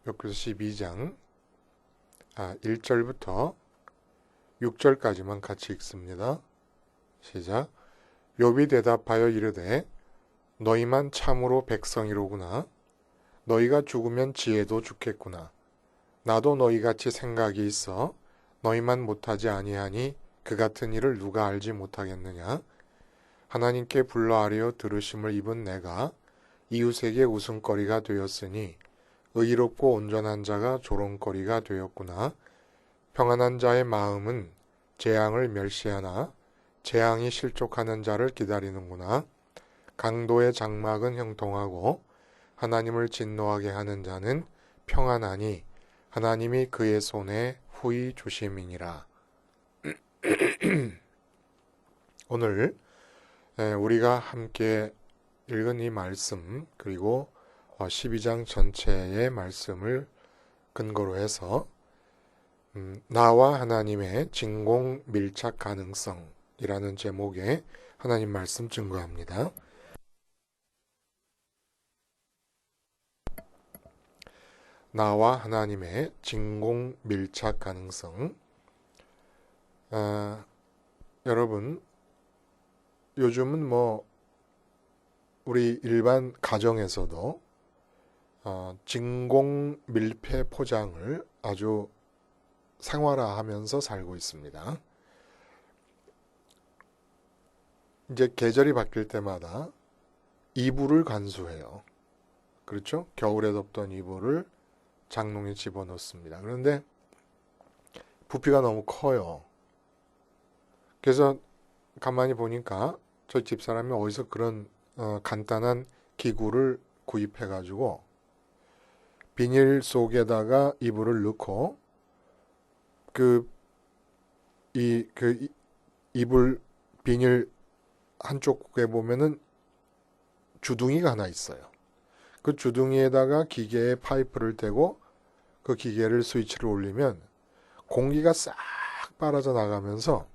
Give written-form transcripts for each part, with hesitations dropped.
욥기서 12장 1절부터 6절까지만 같이 읽습니다. 시작. 욥이 대답하여 이르되 너희만 참으로 백성이로구나. 너희가 죽으면 지혜도 죽겠구나. 나도 너희같이 생각이 있어 너희만 못하지 아니하니 그 같은 일을 누가 알지 못하겠느냐. 하나님께 불러아뢰어 들으심을 입은 내가 이웃에게 웃음거리가 되었으니 의롭고 온전한 자가 조롱거리가 되었구나. 평안한 자의 마음은 재앙을 멸시하나 재앙이 실족하는 자를 기다리는구나. 강도의 장막은 형통하고 하나님을 진노하게 하는 자는 평안하니 하나님이 그의 손에 후히 주심이니라. 오늘 우리가 함께 읽은 이 말씀 그리고 12장 전체의 말씀을 근거로 해서 나와 하나님의 진공 밀착 가능성이라는 제목의 하나님 말씀 증거합니다. 나와 하나님의 진공 밀착 가능성. 여러분, 요즘은 우리 일반 가정에서도 진공 밀폐 포장을 아주 생활화하면서 살고 있습니다. 이제 계절이 바뀔 때마다 이불을 간수해요. 그렇죠? 겨울에 덮던 이불을 장롱에 집어넣습니다. 그런데 부피가 너무 커요. 그래서 가만히 보니까 저희 집사람이 어디서 그런 간단한 기구를 구입해가지고 비닐 속에다가 이불을 넣고 이불 비닐 한쪽에 보면은 주둥이가 하나 있어요. 그 주둥이에다가 기계에 파이프를 대고 그 기계를 스위치를 올리면 공기가 싹 빨아져 나가면서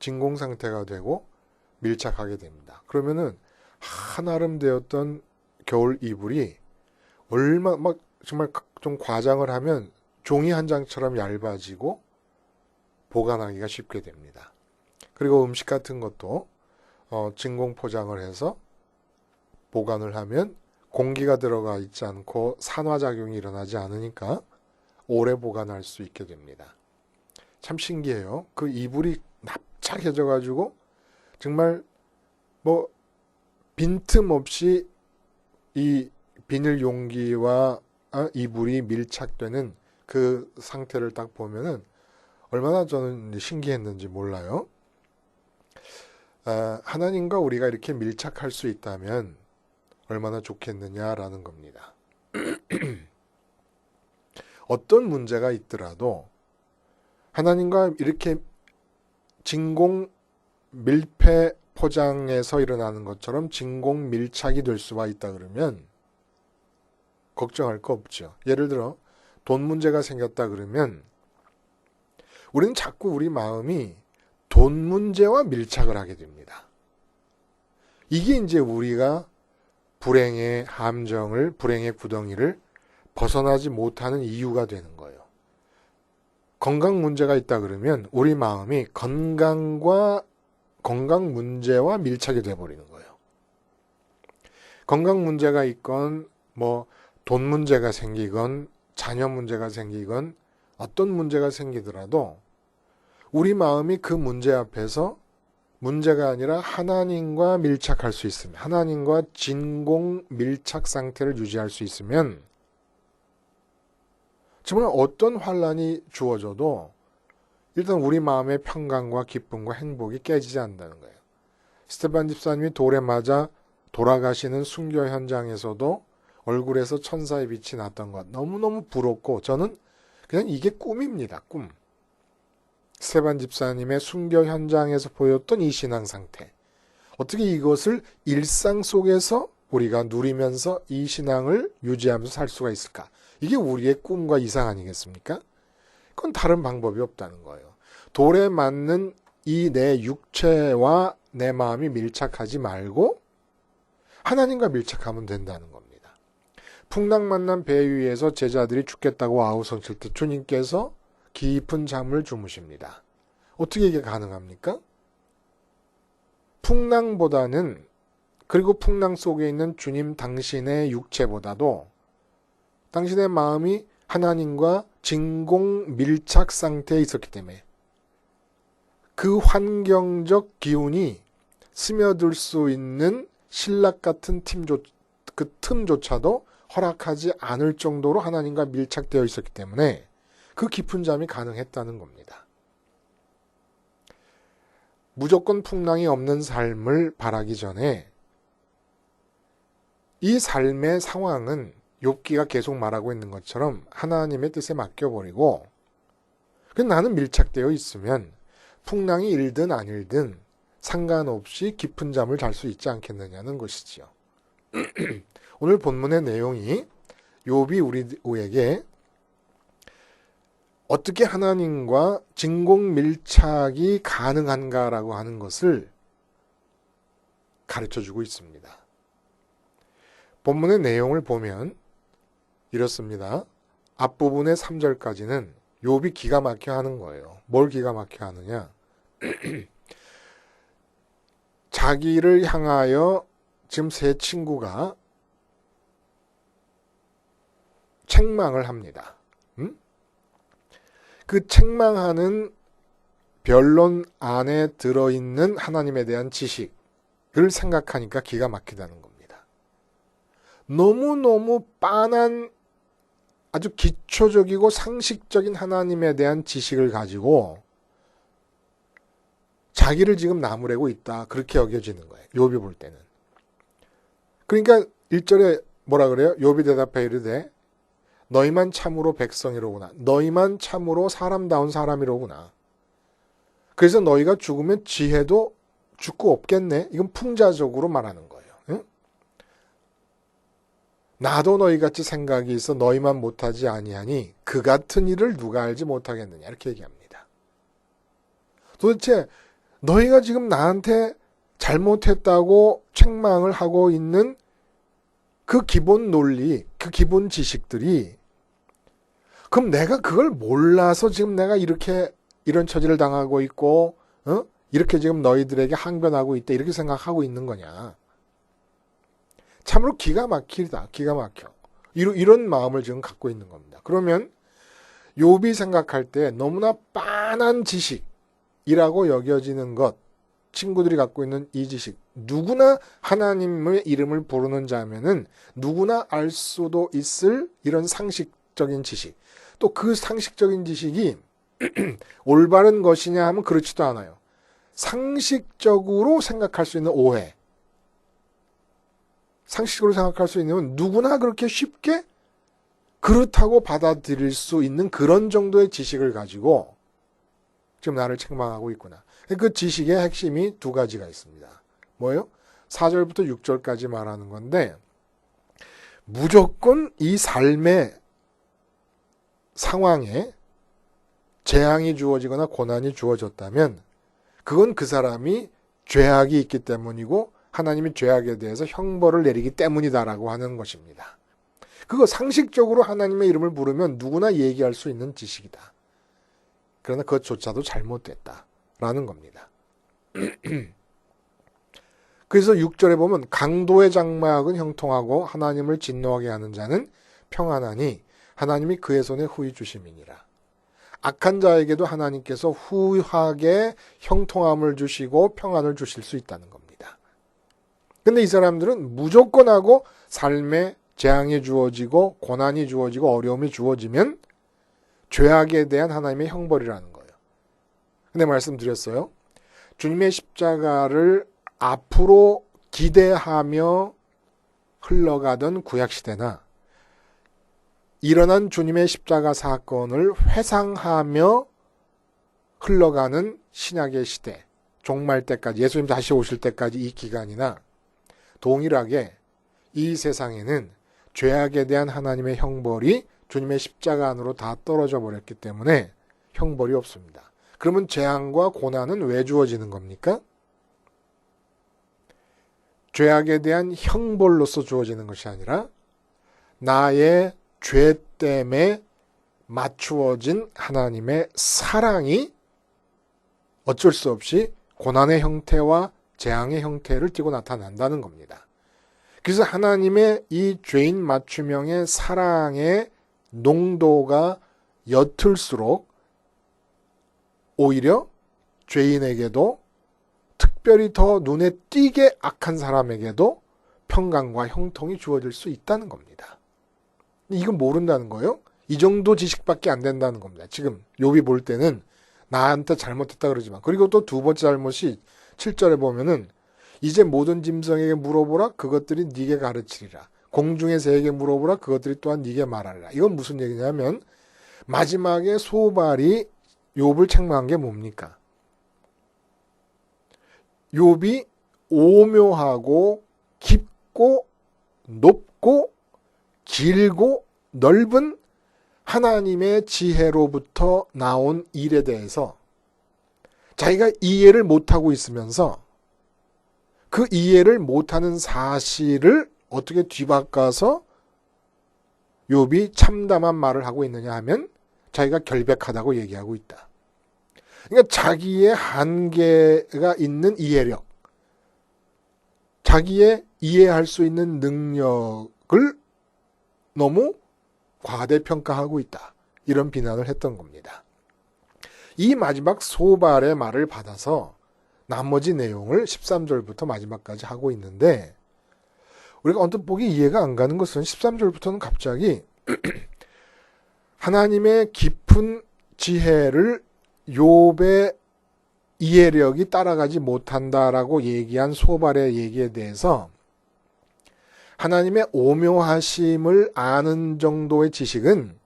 진공 상태가 되고 밀착하게 됩니다. 그러면은 한아름 되었던 겨울 이불이 정말 좀 과장을 하면 종이 한 장처럼 얇아지고 보관하기가 쉽게 됩니다. 그리고 음식 같은 것도 진공 포장을 해서 보관을 하면 공기가 들어가 있지 않고 산화작용이 일어나지 않으니까 오래 보관할 수 있게 됩니다. 참 신기해요. 그 이불이 납작해져 가지고 정말 빈틈없이 이 비닐 용기와 이불이 밀착되는 그 상태를 딱 보면은 얼마나 저는 신기했는지 몰라요. 하나님과 우리가 이렇게 밀착할 수 있다면 얼마나 좋겠느냐라는 겁니다. 어떤 문제가 있더라도 하나님과 이렇게 진공 밀폐 포장에서 일어나는 것처럼 진공 밀착이 될 수가 있다 그러면 걱정할 거 없죠. 예를 들어 돈 문제가 생겼다 그러면 우리는 자꾸 우리 마음이 돈 문제와 밀착을 하게 됩니다. 이게 이제 우리가 불행의 함정을, 불행의 구덩이를 벗어나지 못하는 이유가 되는 거예요. 건강 문제가 있다 그러면 우리 마음이 건강 문제와 밀착이 돼버리는 거예요. 건강 문제가 있건 돈 문제가 생기건 자녀 문제가 생기건 어떤 문제가 생기더라도 우리 마음이 그 문제 앞에서 문제가 아니라 하나님과 밀착할 수 있으면, 하나님과 진공 밀착 상태를 유지할 수 있으면 정말 어떤 환란이 주어져도 일단 우리 마음의 평강과 기쁨과 행복이 깨지지 않는다는 거예요. 스테반 집사님이 돌에 맞아 돌아가시는 순교 현장에서도 얼굴에서 천사의 빛이 났던 것 너무너무 부럽고 저는 그냥 이게 꿈입니다. 꿈. 스테반 집사님의 순교 현장에서 보였던 이 신앙 상태. 어떻게 이것을 일상 속에서 우리가 누리면서 이 신앙을 유지하면서 살 수가 있을까? 이게 우리의 꿈과 이상 아니겠습니까? 그건 다른 방법이 없다는 거예요. 돌에 맞는 이 내 육체와 내 마음이 밀착하지 말고 하나님과 밀착하면 된다는 겁니다. 풍랑 만난 배 위에서 제자들이 죽겠다고 아우성칠 때 주님께서 깊은 잠을 주무십니다. 어떻게 이게 가능합니까? 풍랑보다는, 그리고 풍랑 속에 있는 주님 당신의 육체보다도 당신의 마음이 하나님과 진공 밀착 상태에 있었기 때문에 그 환경적 기운이 스며들 수 있는 신락 같은 그 틈조차도 허락하지 않을 정도로 하나님과 밀착되어 있었기 때문에 그 깊은 잠이 가능했다는 겁니다. 무조건 풍랑이 없는 삶을 바라기 전에 이 삶의 상황은 욥기가 계속 말하고 있는 것처럼 하나님의 뜻에 맡겨버리고 나는 밀착되어 있으면 풍랑이 일든 아닐든 상관없이 깊은 잠을 잘 수 있지 않겠느냐는 것이지요. 오늘 본문의 내용이 욥이 우리에게 어떻게 하나님과 진공 밀착이 가능한가라고 하는 것을 가르쳐주고 있습니다. 본문의 내용을 보면 이렇습니다. 앞부분의 3절까지는 욥이 기가 막혀 하는 거예요. 뭘 기가 막혀 하느냐? 자기를 향하여 지금 세 친구가 책망을 합니다. 그 책망하는 변론 안에 들어있는 하나님에 대한 지식을 생각하니까 기가 막히다는 겁니다. 너무너무 빤한 아주 기초적이고 상식적인 하나님에 대한 지식을 가지고 자기를 지금 나무래고 있다. 그렇게 여겨지는 거예요. 욥이 볼 때는. 그러니까 1절에 뭐라 그래요? 욥이 대답해 이르되 너희만 참으로 백성이로구나. 너희만 참으로 사람다운 사람이로구나. 그래서 너희가 죽으면 지혜도 죽고 없겠네. 이건 풍자적으로 말하는 거예요. 응? 나도 너희같이 생각이 있어 너희만 못하지 아니하니 그 같은 일을 누가 알지 못하겠느냐. 이렇게 얘기합니다. 도대체 너희가 지금 나한테 잘못했다고 책망을 하고 있는 그 기본 논리, 그 기본 지식들이 그럼 내가 그걸 몰라서 지금 내가 이런 처지를 당하고 있고 이렇게 지금 너희들에게 항변하고 있다 이렇게 생각하고 있는 거냐. 참으로 기가 막히다. 기가 막혀. 이런 마음을 지금 갖고 있는 겁니다. 그러면 욥이 생각할 때 너무나 빤한 지식이라고 여겨지는 것, 친구들이 갖고 있는 이 지식, 누구나 하나님의 이름을 부르는 자면은 누구나 알 수도 있을 이런 상식적인 지식. 또 그 상식적인 지식이 올바른 것이냐 하면 그렇지도 않아요. 상식적으로 생각할 수 있는 오해. 상식적으로 생각할 수 있는 누구나 그렇게 쉽게 그렇다고 받아들일 수 있는 그런 정도의 지식을 가지고 지금 나를 책망하고 있구나. 그 지식의 핵심이 두 가지가 있습니다. 뭐예요? 4절부터 6절까지 말하는 건데 무조건 이 삶의 상황에 재앙이 주어지거나 고난이 주어졌다면 그건 그 사람이 죄악이 있기 때문이고 하나님이 죄악에 대해서 형벌을 내리기 때문이다라고 하는 것입니다. 그거 상식적으로 하나님의 이름을 부르면 누구나 얘기할 수 있는 지식이다. 그러나 그것조차도 잘못됐다라는 겁니다. 그래서 6절에 보면 강도의 장막은 형통하고 하나님을 진노하게 하는 자는 평안하니 하나님이 그의 손에 후히 주심이니라. 악한 자에게도 하나님께서 후하게 형통함을 주시고 평안을 주실 수 있다는 겁니다. 근데 이 사람들은 무조건 하고 삶에 재앙이 주어지고 고난이 주어지고 어려움이 주어지면 죄악에 대한 하나님의 형벌이라는 거예요. 근데 말씀드렸어요. 주님의 십자가를 앞으로 기대하며 흘러가던 구약시대나 일어난 주님의 십자가 사건을 회상하며 흘러가는 신약의 시대, 종말 때까지, 예수님 다시 오실 때까지 이 기간이나 동일하게 이 세상에는 죄악에 대한 하나님의 형벌이 주님의 십자가 안으로 다 떨어져 버렸기 때문에 형벌이 없습니다. 그러면 재앙과 고난은 왜 주어지는 겁니까? 죄악에 대한 형벌로서 주어지는 것이 아니라 나의 죄 때문에 맞추어진 하나님의 사랑이 어쩔 수 없이 고난의 형태와 재앙의 형태를 띠고 나타난다는 겁니다. 그래서 하나님의 이 죄인 맞춤형의 사랑의 농도가 옅을수록 오히려 죄인에게도 특별히 더 눈에 띄게 악한 사람에게도 평강과 형통이 주어질 수 있다는 겁니다. 이건 모른다는 거예요. 이 정도 지식밖에 안 된다는 겁니다. 지금 욥이 볼 때는 나한테 잘못했다 그러지만, 그리고 또 두 번째 잘못이 7절에 보면은 이제 모든 짐승에게 물어보라 그것들이 네게 가르치리라. 공중의 새에게 물어보라 그것들이 또한 네게 말하리라. 이건 무슨 얘기냐면 마지막에 소발이 욥을 책망한 게 뭡니까? 욥이 오묘하고 깊고 높고 길고 넓은 하나님의 지혜로부터 나온 일에 대해서 자기가 이해를 못하고 있으면서 그 이해를 못하는 사실을 어떻게 뒤바꿔서 욥이 참담한 말을 하고 있느냐 하면 자기가 결백하다고 얘기하고 있다. 그러니까 자기의 한계가 있는 이해력, 자기의 이해할 수 있는 능력을 너무 과대평가하고 있다. 이런 비난을 했던 겁니다. 이 마지막 소발의 말을 받아서 나머지 내용을 13절부터 마지막까지 하고 있는데 우리가 언뜻 보기 이해가 안 가는 것은 13절부터는 갑자기 하나님의 깊은 지혜를 욥의 이해력이 따라가지 못한다라고 얘기한 소발의 얘기에 대해서 하나님의 오묘하심을 아는 정도의 지식은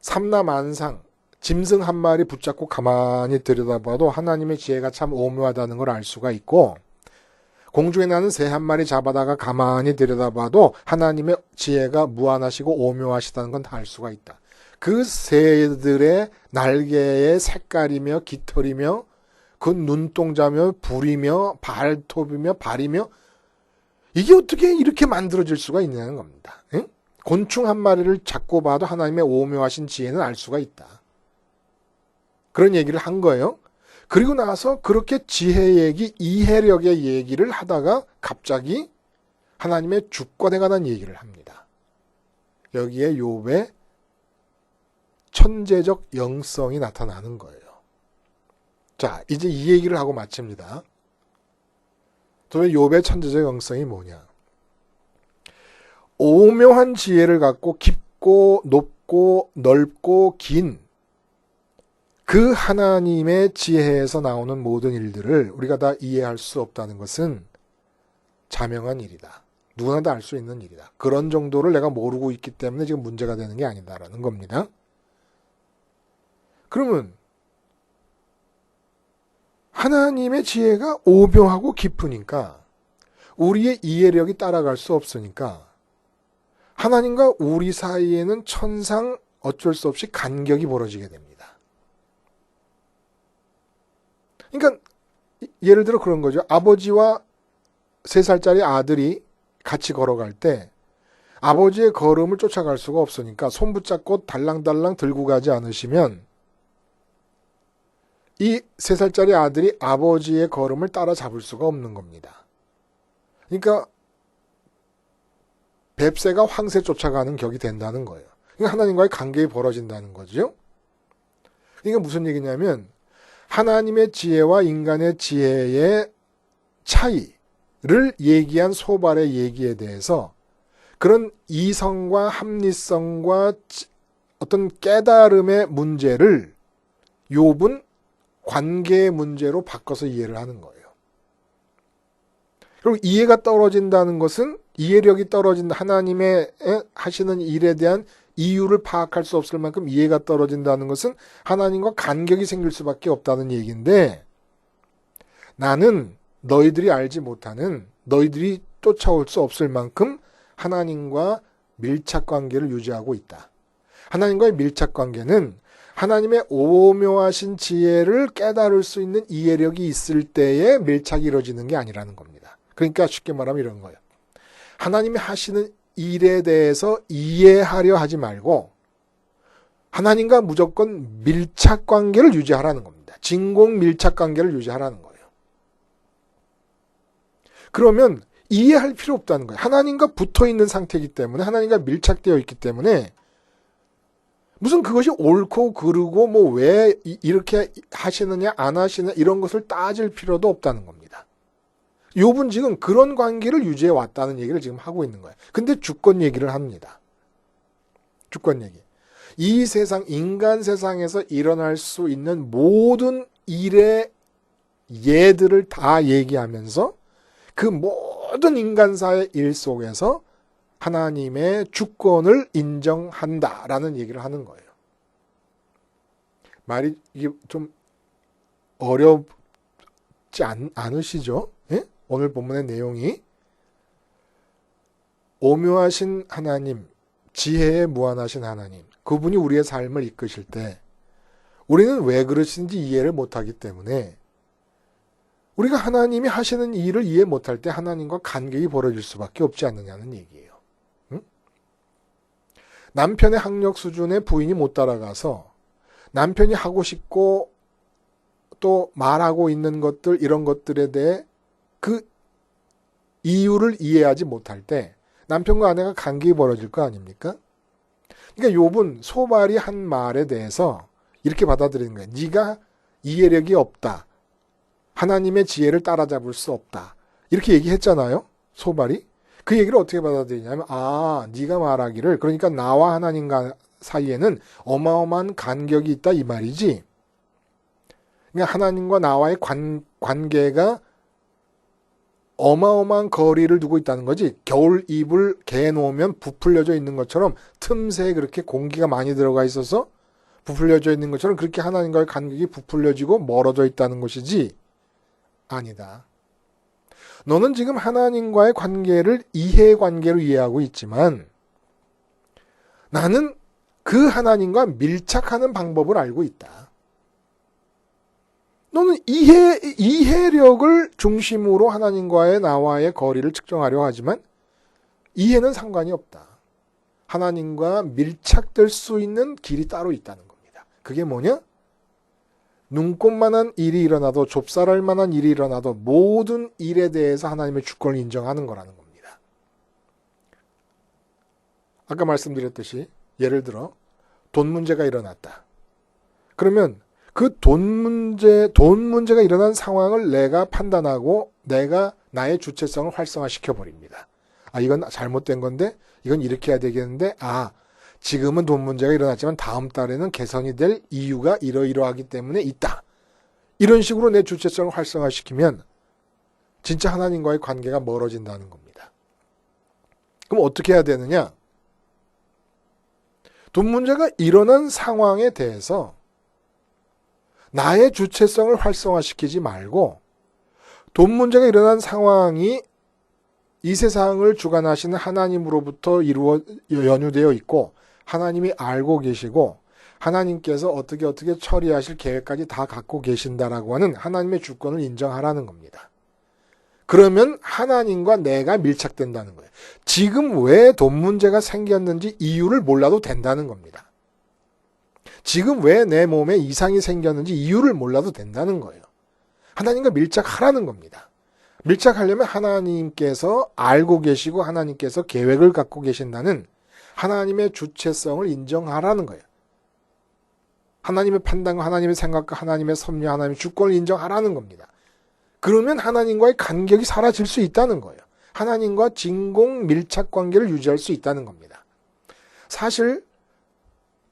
삼라만상, 짐승 한 마리 붙잡고 가만히 들여다봐도 하나님의 지혜가 참 오묘하다는 걸 알 수가 있고, 공중에 나는 새 한 마리 잡아다가 가만히 들여다봐도 하나님의 지혜가 무한하시고 오묘하시다는 건 다 알 수가 있다. 그 새들의 날개의 색깔이며 깃털이며 그 눈동자며 불이며 발톱이며 발이며 이게 어떻게 이렇게 만들어질 수가 있냐는 겁니다. 응? 곤충 한 마리를 잡고 봐도 하나님의 오묘하신 지혜는 알 수가 있다. 그런 얘기를 한 거예요. 그리고 나서 그렇게 지혜 얘기, 이해력의 얘기를 하다가 갑자기 하나님의 주권에 관한 얘기를 합니다. 여기에 욥의 천재적 영성이 나타나는 거예요. 자, 이제 이 얘기를 하고 마칩니다. 도대체 욥의 천재적 영성이 뭐냐? 오묘한 지혜를 갖고 깊고 높고 넓고 긴 그 하나님의 지혜에서 나오는 모든 일들을 우리가 다 이해할 수 없다는 것은 자명한 일이다. 누구나 다 알 수 있는 일이다. 그런 정도를 내가 모르고 있기 때문에 지금 문제가 되는 게 아니다라는 겁니다. 그러면 하나님의 지혜가 오묘하고 깊으니까 우리의 이해력이 따라갈 수 없으니까 하나님과 우리 사이에는 천상 어쩔 수 없이 간격이 벌어지게 됩니다. 그러니까 예를 들어 그런 거죠. 아버지와 3살짜리 아들이 같이 걸어갈 때 아버지의 걸음을 쫓아갈 수가 없으니까 손 붙잡고 달랑달랑 들고 가지 않으시면 이 3살짜리 아들이 아버지의 걸음을 따라잡을 수가 없는 겁니다. 그러니까 뱁새가 황새 쫓아가는 격이 된다는 거예요. 그러니까 하나님과의 관계가 벌어진다는 거죠. 그러니까 무슨 얘기냐면 하나님의 지혜와 인간의 지혜의 차이를 얘기한 소발의 얘기에 대해서 그런 이성과 합리성과 어떤 깨달음의 문제를 욥은 관계의 문제로 바꿔서 이해를 하는 거예요. 그리고 이해가 떨어진다는 것은 이해력이 떨어진다. 하나님의 하시는 일에 대한 이유를 파악할 수 없을 만큼 이해가 떨어진다는 것은 하나님과 간격이 생길 수밖에 없다는 얘기인데 나는 너희들이 알지 못하는 너희들이 쫓아올 수 없을 만큼 하나님과 밀착관계를 유지하고 있다. 하나님과의 밀착관계는 하나님의 오묘하신 지혜를 깨달을 수 있는 이해력이 있을 때에 밀착이 이루어지는 게 아니라는 겁니다. 그러니까 쉽게 말하면 이런 거예요. 하나님이 하시는 일에 대해서 이해하려 하지 말고 하나님과 무조건 밀착 관계를 유지하라는 겁니다. 진공 밀착 관계를 유지하라는 거예요. 그러면 이해할 필요 없다는 거예요. 하나님과 붙어 있는 상태이기 때문에, 하나님과 밀착되어 있기 때문에 무슨 그것이 옳고 그르고 뭐 왜 이렇게 하시느냐 안 하시느냐 이런 것을 따질 필요도 없다는 겁니다. 욥은 지금 그런 관계를 유지해 왔다는 얘기를 지금 하고 있는 거예요. 근데 주권 얘기를 합니다. 주권 얘기. 이 세상, 인간 세상에서 일어날 수 있는 모든 일의 예들을 다 얘기하면서 그 모든 인간사의 일 속에서 하나님의 주권을 인정한다라는 얘기를 하는 거예요. 말이 이게 좀 어렵지 않으시죠? 예? 오늘 본문의 내용이 오묘하신 하나님, 지혜에 무한하신 하나님, 그분이 우리의 삶을 이끄실 때 우리는 왜 그러시는지 이해를 못하기 때문에 우리가 하나님이 하시는 일을 이해 못할 때 하나님과 간격이 벌어질 수밖에 없지 않느냐는 얘기예요. 응? 남편의 학력 수준에 부인이 못 따라가서 남편이 하고 싶고 또 말하고 있는 것들 이런 것들에 대해 그 이유를 이해하지 못할 때 남편과 아내가 간격이 벌어질 거 아닙니까? 그러니까 욥은 소발이 한 말에 대해서 이렇게 받아들이는 거예요. 네가 이해력이 없다. 하나님의 지혜를 따라잡을 수 없다. 이렇게 얘기했잖아요. 소발이. 그 얘기를 어떻게 받아들이냐면 네가 말하기를 그러니까 나와 하나님과 사이에는 어마어마한 간격이 있다 이 말이지. 그러니까 하나님과 나와의 관계가 어마어마한 거리를 두고 있다는 거지. 겨울 이불 개놓으면 부풀려져 있는 것처럼 틈새에 그렇게 공기가 많이 들어가 있어서 부풀려져 있는 것처럼 그렇게 하나님과의 간격이 부풀려지고 멀어져 있다는 것이지. 아니다. 너는 지금 하나님과의 관계를 이해관계로 이해하고 있지만 나는 그 하나님과 밀착하는 방법을 알고 있다. 너는 이해력을 중심으로 하나님과의 나와의 거리를 측정하려 하지만 이해는 상관이 없다. 하나님과 밀착될 수 있는 길이 따로 있다는 겁니다. 그게 뭐냐? 눈꽃만한 일이 일어나도 좁쌀할 만한 일이 일어나도 모든 일에 대해서 하나님의 주권을 인정하는 거라는 겁니다. 아까 말씀드렸듯이 예를 들어 돈 문제가 일어났다. 그러면 그 돈 문제가 일어난 상황을 내가 판단하고 내가 나의 주체성을 활성화시켜 버립니다. 이건 잘못된 건데 이건 이렇게 해야 되겠는데 지금은 돈 문제가 일어났지만 다음 달에는 개선이 될 이유가 이러이러하기 때문에 있다. 이런 식으로 내 주체성을 활성화시키면 진짜 하나님과의 관계가 멀어진다는 겁니다. 그럼 어떻게 해야 되느냐? 돈 문제가 일어난 상황에 대해서 나의 주체성을 활성화시키지 말고 돈 문제가 일어난 상황이 이 세상을 주관하시는 하나님으로부터 연유되어 있고 하나님이 알고 계시고 하나님께서 어떻게 처리하실 계획까지 다 갖고 계신다라고 하는 하나님의 주권을 인정하라는 겁니다. 그러면 하나님과 내가 밀착된다는 거예요. 지금 왜 돈 문제가 생겼는지 이유를 몰라도 된다는 겁니다. 지금 왜 내 몸에 이상이 생겼는지 이유를 몰라도 된다는 거예요. 하나님과 밀착하라는 겁니다. 밀착하려면 하나님께서 알고 계시고 하나님께서 계획을 갖고 계신다는 하나님의 주체성을 인정하라는 거예요. 하나님의 판단과 하나님의 생각과 하나님의 섭리, 하나님의 주권을 인정하라는 겁니다. 그러면 하나님과의 간격이 사라질 수 있다는 거예요. 하나님과 진공 밀착 관계를 유지할 수 있다는 겁니다. 사실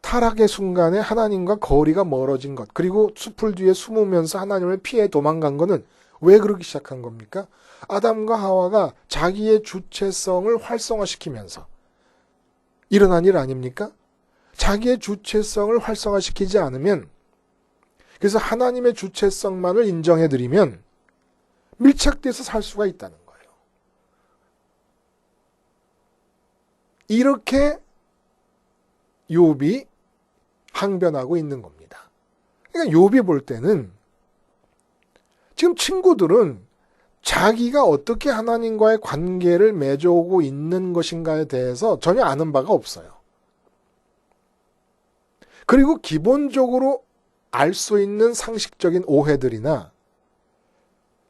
타락의 순간에 하나님과 거리가 멀어진 것, 그리고 숲을 뒤에 숨으면서 하나님을 피해 도망간 것은 왜 그러기 시작한 겁니까? 아담과 하와가 자기의 주체성을 활성화시키면서 일어난 일 아닙니까? 자기의 주체성을 활성화시키지 않으면, 그래서 하나님의 주체성만을 인정해드리면 밀착돼서 살 수가 있다는 거예요. 이렇게 욥이 항변하고 있는 겁니다. 그러니까 욥이 볼 때는 지금 친구들은 자기가 어떻게 하나님과의 관계를 맺어오고 있는 것인가에 대해서 전혀 아는 바가 없어요. 그리고 기본적으로 알 수 있는 상식적인 오해들이나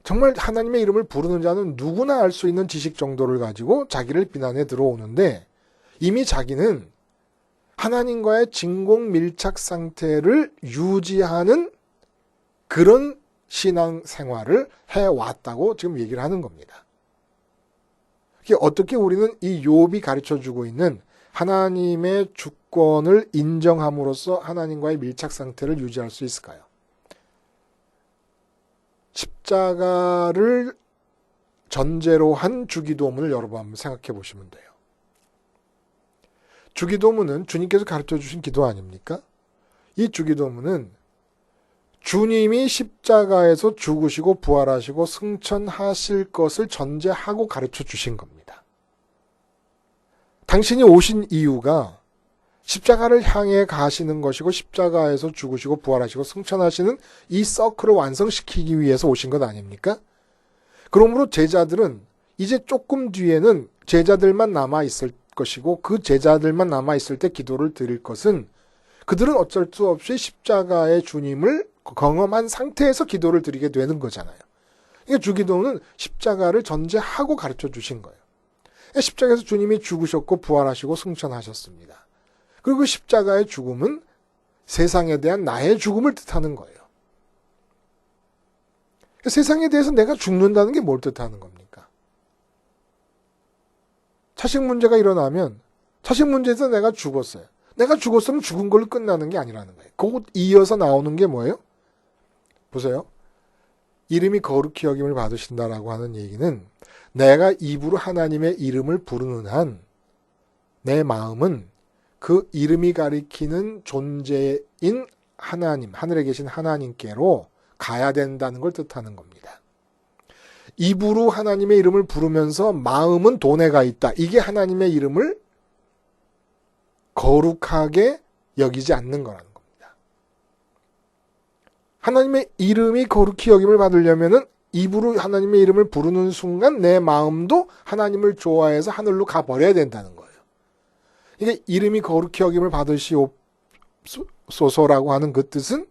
정말 하나님의 이름을 부르는 자는 누구나 알 수 있는 지식 정도를 가지고 자기를 비난해 들어오는데 이미 자기는 하나님과의 진공 밀착 상태를 유지하는 그런 신앙 생활을 해왔다고 지금 얘기를 하는 겁니다. 어떻게 우리는 이 욥이 가르쳐주고 있는 하나님의 주권을 인정함으로써 하나님과의 밀착 상태를 유지할 수 있을까요? 십자가를 전제로 한 주기도문을 여러분 한번 생각해 보시면 돼요. 주기도문은 주님께서 가르쳐 주신 기도 아닙니까? 이 주기도문은 주님이 십자가에서 죽으시고 부활하시고 승천하실 것을 전제하고 가르쳐 주신 겁니다. 당신이 오신 이유가 십자가를 향해 가시는 것이고 십자가에서 죽으시고 부활하시고 승천하시는 이 서클을 완성시키기 위해서 오신 것 아닙니까? 그러므로 제자들은 이제 조금 뒤에는 제자들만 남아있을 것이고 그 제자들만 남아있을 때 기도를 드릴 것은 그들은 어쩔 수 없이 십자가의 주님을 경험한 상태에서 기도를 드리게 되는 거잖아요. 그러니까 주기도는 십자가를 전제하고 가르쳐 주신 거예요. 십자가에서 주님이 죽으셨고 부활하시고 승천하셨습니다. 그리고 십자가의 죽음은 세상에 대한 나의 죽음을 뜻하는 거예요. 세상에 대해서 내가 죽는다는 게 뭘 뜻하는 겁니까? 자식 문제가 일어나면 자식 문제에서 내가 죽었어요. 내가 죽었으면 죽은 걸로 끝나는 게 아니라는 거예요. 곧 이어서 나오는 게 뭐예요? 보세요. 이름이 거룩히 여김을 받으신다라고 하는 얘기는 내가 입으로 하나님의 이름을 부르는 한 내 마음은 그 이름이 가리키는 존재인 하나님, 하늘에 계신 하나님께로 가야 된다는 걸 뜻하는 겁니다. 입으로 하나님의 이름을 부르면서 마음은 돈에 가 있다. 이게 하나님의 이름을 거룩하게 여기지 않는 거라는 겁니다. 하나님의 이름이 거룩히 여김을 받으려면은 입으로 하나님의 이름을 부르는 순간 내 마음도 하나님을 좋아해서 하늘로 가버려야 된다는 거예요. 이게 이름이 거룩히 여김을 받으시옵소서라고 하는 그 뜻은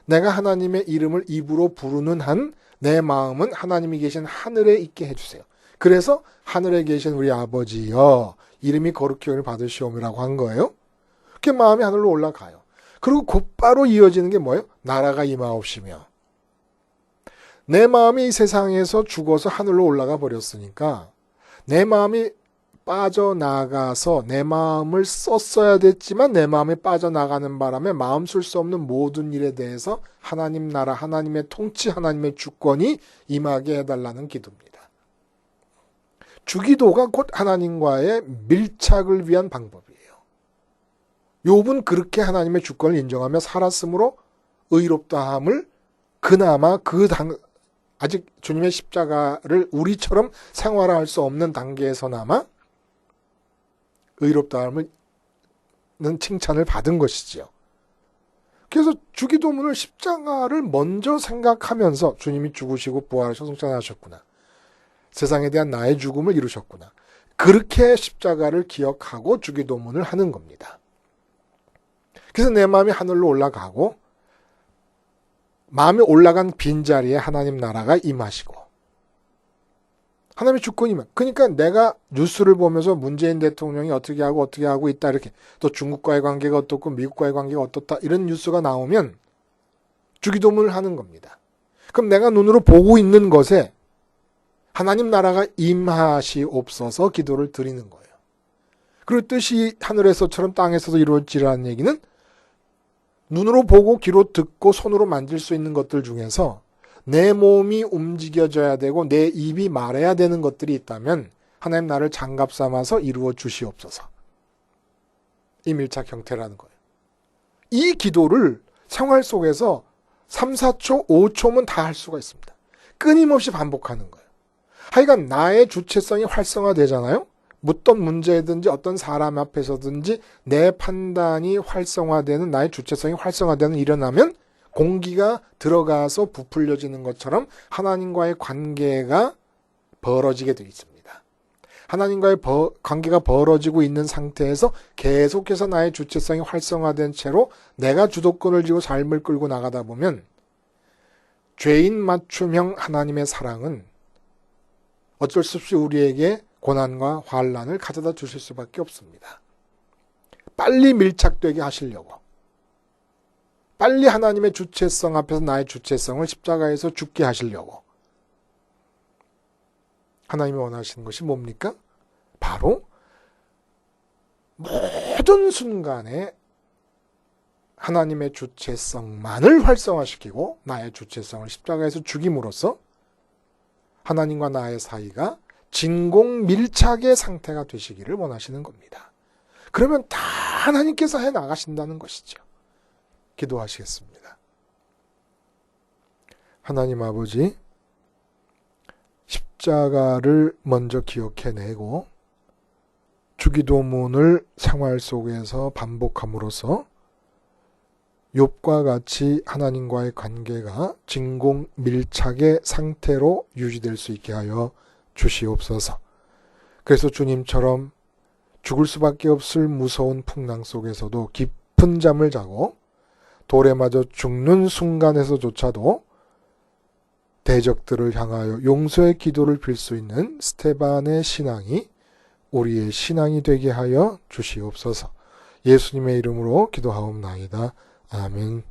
내가 하나님의 이름을 입으로 부르는 한 내 마음은 하나님이 계신 하늘에 있게 해주세요. 그래서 하늘에 계신 우리 아버지여 이름이 거룩히 여김을 받으시오미라고 한 거예요. 그렇게 마음이 하늘로 올라가요. 그리고 곧바로 이어지는 게 뭐예요? 나라가 임하옵시며. 내 마음이 이 세상에서 죽어서 하늘로 올라가 버렸으니까 내 마음이 빠져나가서 내 마음을 썼어야 됐지만 내 마음이 빠져나가는 바람에 마음 쓸 수 없는 모든 일에 대해서 하나님 나라, 하나님의 통치, 하나님의 주권이 임하게 해달라는 기도입니다. 주기도가 곧 하나님과의 밀착을 위한 방법이에요. 욥은 그렇게 하나님의 주권을 인정하며 살았으므로 의롭다함을 그나마 아직 주님의 십자가를 우리처럼 생활할 수 없는 단계에서나마 의롭다함을 칭찬을 받은 것이지요. 그래서 주기도문을 십자가를 먼저 생각하면서 주님이 죽으시고 부활하셔서 승천하셨구나. 세상에 대한 나의 죽음을 이루셨구나. 그렇게 십자가를 기억하고 주기도문을 하는 겁니다. 그래서 내 마음이 하늘로 올라가고 마음이 올라간 빈자리에 하나님 나라가 임하시고 하나님의 주권이 임하. 그러니까 내가 뉴스를 보면서 문재인 대통령이 어떻게 하고 있다 이렇게 또 중국과의 관계가 어떻고 미국과의 관계가 어떻다 이런 뉴스가 나오면 주기도문을 하는 겁니다. 그럼 내가 눈으로 보고 있는 것에 하나님 나라가 임하시옵소서 기도를 드리는 거예요. 그 뜻이 하늘에서처럼 땅에서도 이루어지라는 얘기는 눈으로 보고 귀로 듣고 손으로 만질 수 있는 것들 중에서 내 몸이 움직여져야 되고 내 입이 말해야 되는 것들이 있다면 하나님 나를 장갑 삼아서 이루어 주시옵소서. 이 밀착 형태라는 거예요. 이 기도를 생활 속에서 3, 4초, 5초면 다 할 수가 있습니다. 끊임없이 반복하는 거예요. 하여간 나의 주체성이 활성화되잖아요. 묻던 문제든지 어떤 사람 앞에서든지 내 판단이 활성화되는 나의 주체성이 활성화되는 일어나면 공기가 들어가서 부풀려지는 것처럼 하나님과의 관계가 벌어지게 되어 있습니다. 하나님과의 관계가 벌어지고 있는 상태에서 계속해서 나의 주체성이 활성화된 채로 내가 주도권을 쥐고 삶을 끌고 나가다 보면 죄인 맞춤형 하나님의 사랑은 어쩔 수 없이 우리에게 고난과 환난을 가져다 주실 수밖에 없습니다. 빨리 밀착되게 하시려고, 빨리 하나님의 주체성 앞에서 나의 주체성을 십자가에서 죽게 하시려고 하나님이 원하시는 것이 뭡니까? 바로 모든 순간에 하나님의 주체성만을 활성화시키고 나의 주체성을 십자가에서 죽임으로써 하나님과 나의 사이가 진공 밀착의 상태가 되시기를 원하시는 겁니다. 그러면 다 하나님께서 해 나가신다는 것이죠. 기도하시겠습니다. 하나님 아버지, 십자가를 먼저 기억해내고 주기도문을 생활 속에서 반복함으로써 욥과 같이 하나님과의 관계가 진공 밀착의 상태로 유지될 수 있게 하여 주시옵소서. 그래서 주님처럼 죽을 수밖에 없을 무서운 풍랑 속에서도 깊은 잠을 자고 돌에 맞아 죽는 순간에서조차도 대적들을 향하여 용서의 기도를 빌 수 있는 스테반의 신앙이 우리의 신앙이 되게 하여 주시옵소서. 예수님의 이름으로 기도하옵나이다. 아멘.